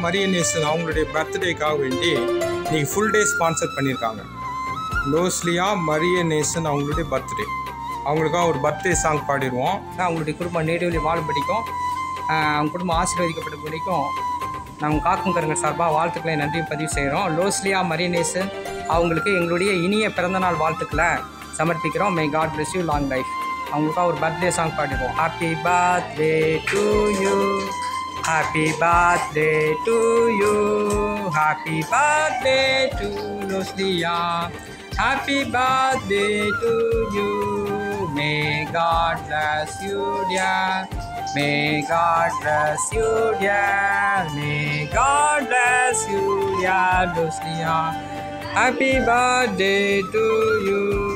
மரியனேசன் அவங்களுடைய பர்த்டேக்காக வேண்டி இன்றைக்கி ஃபுல் டே ஸ்பான்சர் பண்ணியிருக்காங்க. லோஸ்லியா மரியனேசன் அவங்களுடைய பர்த்டே, அவங்களுக்காக ஒரு பர்த்டே சாங் பாடிடுவோம். அவங்களுடைய குடும்பம் நேட்டிவ்லி வாழும்படிக்கும் அவங்க குடும்பம் ஆசீர்வதிக்கப்பட்ட படிக்கும் நாங்கள் காக்கும் கருங்கள் சார்பாக வாழ்த்துக்களை நன்றியும் பதிவு செய்கிறோம். லோஸ்லியா மரியனேசன் அவங்களுக்கு எங்களுடைய இனிய பிறந்தநாள் வாழ்த்துக்களை சமர்ப்பிக்கிறோம். May God bless you long life. அவங்களுக்காக ஒரு பர்த்டே சாங் பாடிடுவோம். Happy birthday to you, happy birthday to you, happy birthday to Losliya, happy birthday to you. May God bless you dear, may God bless you dear, may God bless you dear Lucia, happy birthday to you.